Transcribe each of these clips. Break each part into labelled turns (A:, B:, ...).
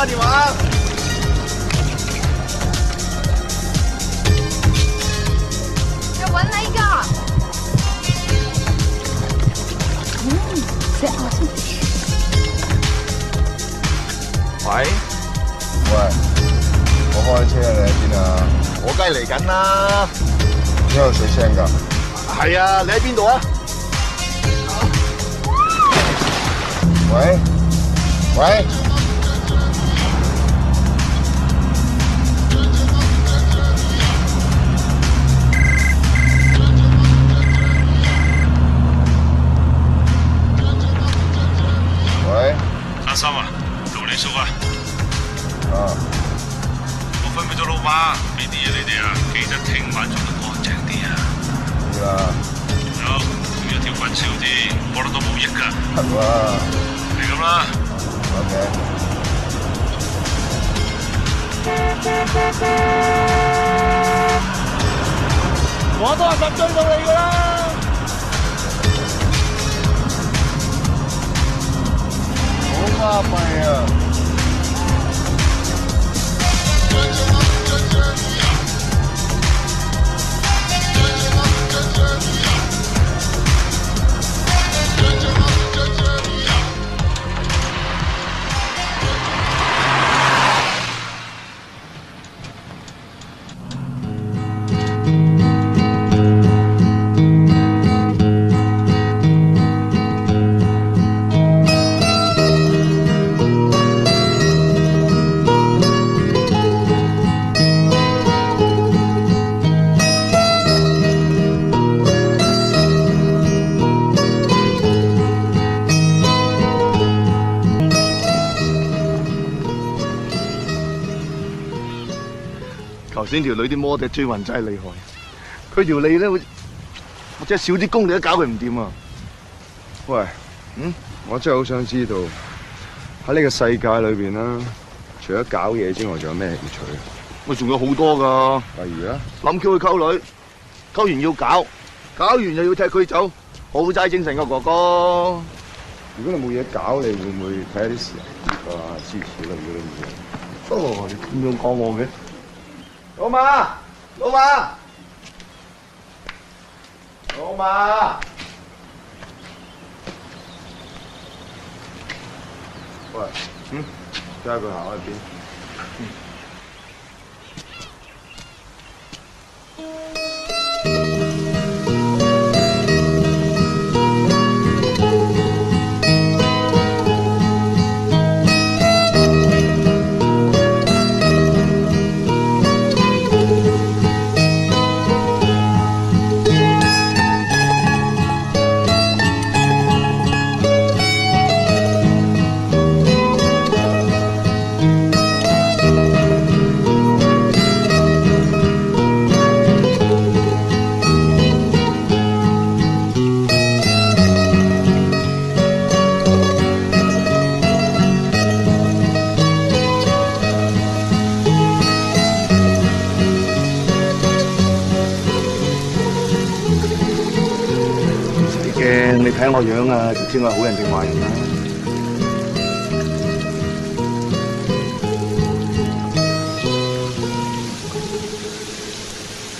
A: 啊電話。
B: 要揾你㗎。c'est awesome。
A: 喂，
C: 我開車，你喺邊啊？
A: 我梗係嚟緊啦。
C: 邊有水聲㗎？
A: 係啊，你喺邊度啊？
C: 喂？喂？喂？
D: 阿三啊，勞利叔啊。
C: 啊。
D: 我分俾咗老闆，俾啲嘢你哋啊，記得聽晚做得乾淨啲啊。
C: 知啦。
D: 仲有條棍少啲，我覺得都冇益㗎。
C: 係喎。
D: 係咁啦。
C: OK。
A: 我都係咁追到你㗎啦。
C: 好巴閉啊！
A: 頭先條女啲摩的追魂真係厲害，佢條脷咧好似我真係少啲功力都搞佢唔掂啊！
C: 喂，我真係好想知道喺呢個世界裏邊啦，除咗搞嘢之外，仲有咩興趣？
A: 喂，仲有好多㗎，
C: 例如啊，
A: 諗叫佢溝女，溝完要搞，搞完又要踢佢走，好齋精神㗎哥哥。
C: 如果你冇嘢搞，你會唔會睇下啲時事啊、諸如此類嗰啲嘢？
A: 哦，你咁樣講我嘅？老馬，老馬，老馬，
C: 喂，睇下佢行去邊？
A: 你睇我樣啊，就知我係好人定壞人啦。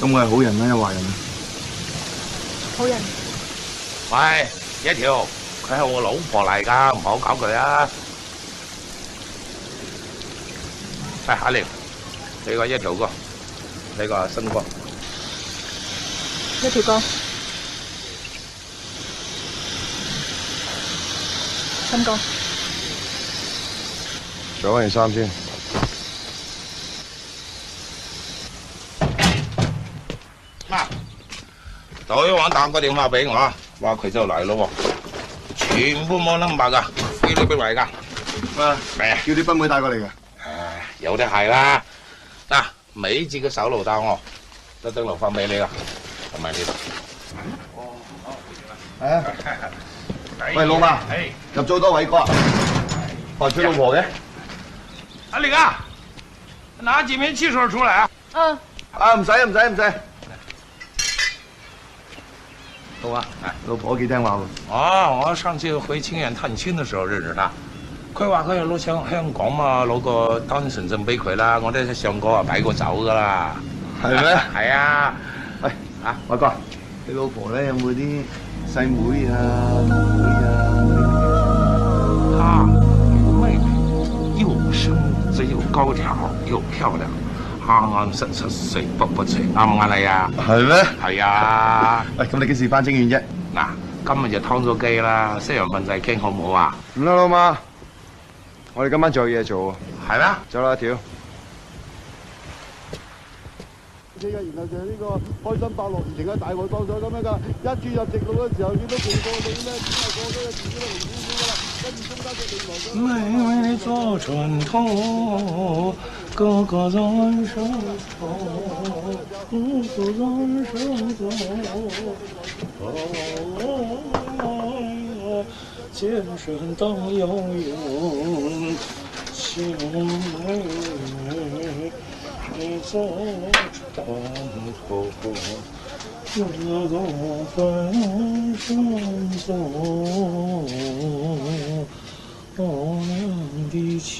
A: 咁我係好人啦，定壞人啊？
B: 好人。
E: 喂，一條，佢係我老婆嚟㗎，唔好搞佢啊！喂，阿玲，你個一條哥，你個新哥，
B: 一條哥。新哥，
C: 着翻件衫先。
E: 嗱，隊長打個電話俾我，話佢就嚟咯喎，全部冇 number 㗎，菲律賓嚟㗎。
A: 啊，
E: 係啊，
A: 叫啲賓妹帶過嚟嘅。
E: 有啲係啦。嗱，美字嘅手榴彈我特登留翻俾你啦，同埋呢度。
A: 係啊。喂，老馬，入咗好多偉哥啊！話娶老婆嘅？
E: 阿玲啊，拿幾瓶汽水出來啊！
B: 嗯。
A: 啊，唔使。好啊，老婆幾聽話喎。
E: 哦，我上次回清遠探親的時候認識她。佢話佢要攞上香港嘛，攞個單程證俾佢啦。我哋上個啊擺過走噶啦。
A: 係咩？
E: 係啊。
A: 喂，
E: 啊，
A: 偉哥，你老婆咧有冇啲細妹啊、堂妹啊
E: 她妹妹又生只又高挑又漂亮，啱啱17歲，卜卜脆，啱唔啱你啊？
A: 係咩？
E: 係啊。
A: 喂，咁你幾時翻清遠啫？
E: 嗱，今日就劏咗雞啦，西洋笨仔傾好唔好啊？
C: 唔啦，老媽，我哋今晚仲有嘢做，
E: 係咩？
C: 走啦，條。
F: 然後就係呢個開心百樂而成嘅大會當咗咁樣㗎，一注入直路嘅時候見到勁過你咧，只係過咗嘅自己都零點點㗎啦，跟住中間嘅另外嘅。
E: 妹妹坐船頭，哥哥在手头，哥哥在手头，肩身当游泳，小妹妹。你坐船头，哥哥在身走，我俩的情，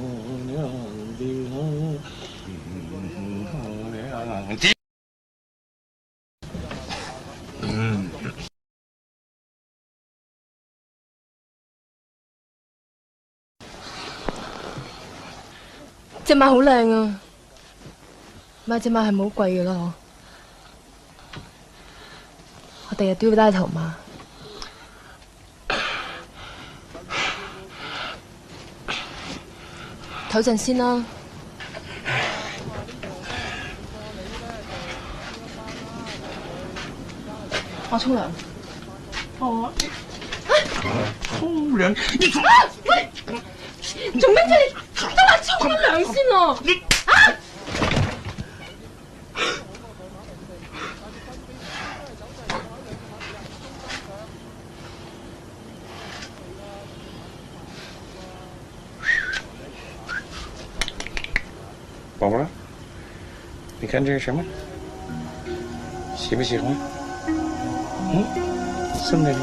E: 我俩的爱，我俩的。
B: 隻馬好靚啊，買隻馬係咪好貴㗎啦？我第日都要帶頭馬。唞陣先啦。我沖涼。哦。
E: 沖涼？你做
B: 喂！做咩啫？你都話沖個涼先喎！
E: 宝宝，你看这是什么？喜不喜欢？送给你。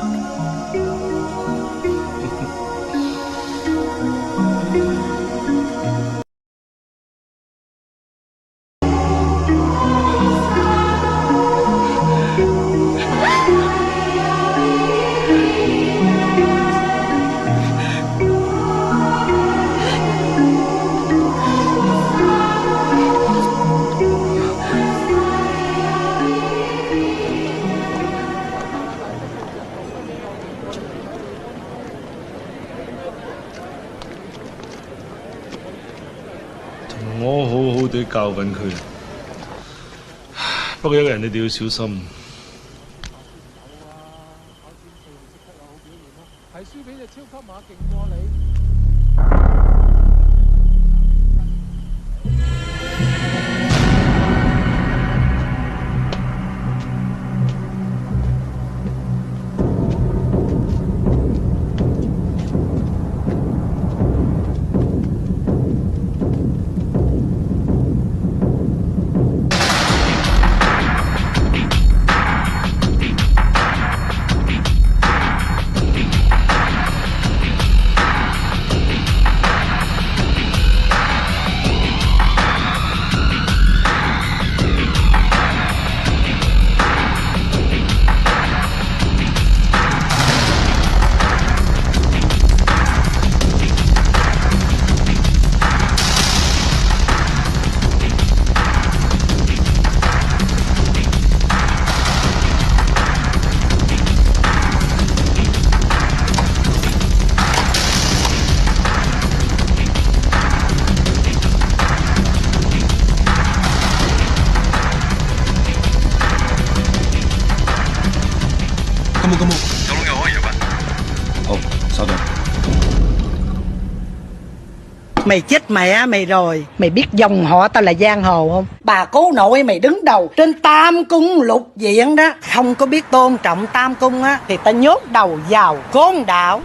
D: 我好好地教訓佢，不過一個人你哋要小心。
F: 係輸俾隻超級馬勁過你。
D: 咁冇，有龍又可以入啊！好，收到。
G: Mày chết mẹ mày rồi. Mày biết dòng họ tao là giang hồ không? Bà cố nội mày đứng đầu trên tam cung lục diện đó. Không có biết tôn trọng tam cung á thì ta nhốt đầu vào côn đảo.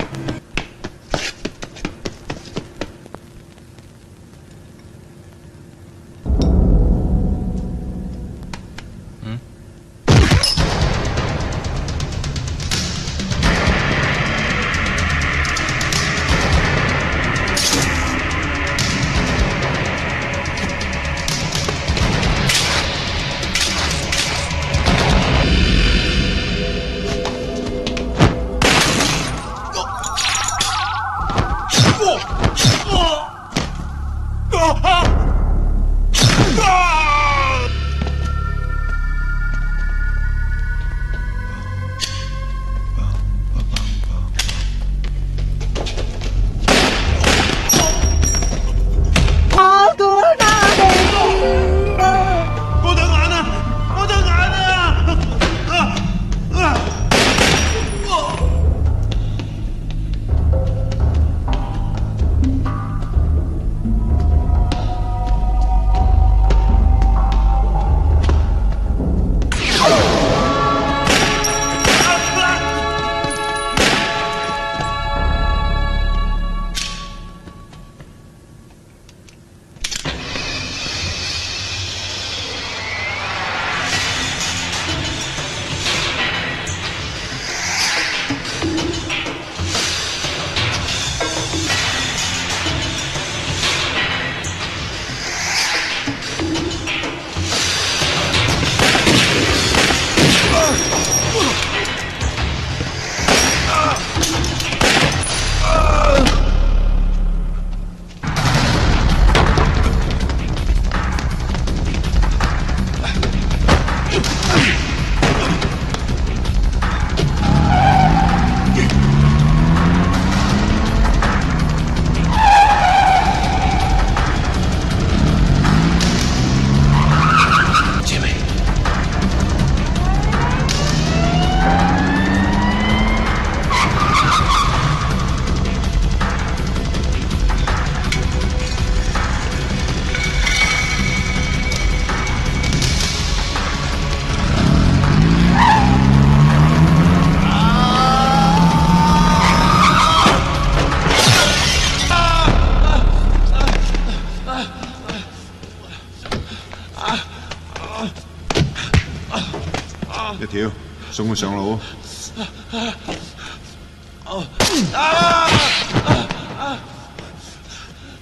C: 一條送佢上路。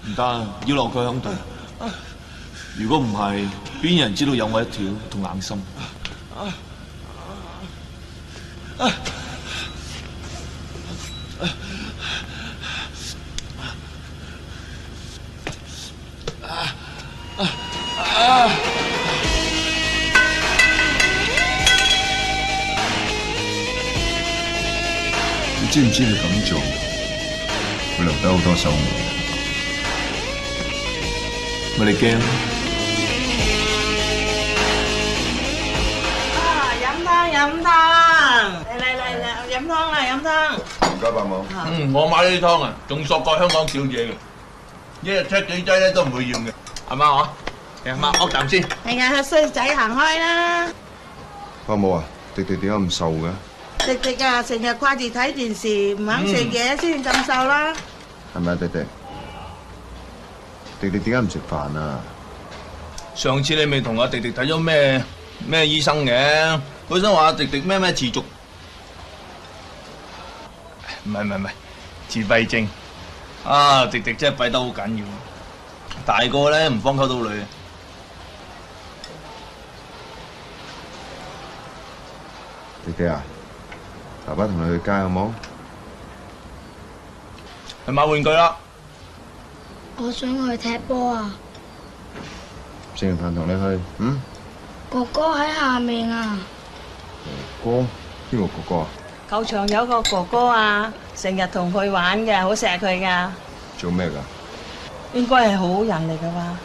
H: 唔得，要留佢響度。如果唔係，邊有人知道有我一條同硬心？
C: 你知唔知你咁做會留低好多手尾？
H: 我哋驚。
G: 飲湯，嚟，飲湯啦，飲湯。
C: 唔該，伯母。
E: 我買呢啲湯啊，仲索過香港小姐嘅，一日出幾劑咧都唔會厭嘅，係嘛嗬？阿媽噏啖先。
G: 係啊，衰仔行開啦！
C: 伯母啊，迪迪點解咁瘦嘅？
G: 迪迪啊，成日掛住睇電視，唔肯食嘢先咁瘦啦。
C: 係咪啊，迪迪？迪迪點解唔食飯啊？
E: 上次你咪同阿迪迪睇咗咩醫生嘅？本身話阿迪迪咩持續，唔係自閉症。啊，迪迪真係閉得好緊要，大個咧唔方溝到女。
C: 迪迪啊，爸爸同你去街好冇？
E: 去買玩具啦！
I: 我想去踢波啊！
C: 食完飯同你去。
I: 哥哥喺下面啊！
C: 哥，邊個哥哥啊？
G: 球場有個哥哥啊，成日同佢玩嘅，好錫佢噶。
C: 做咩㗎？
G: 應該係好人嚟噶吧？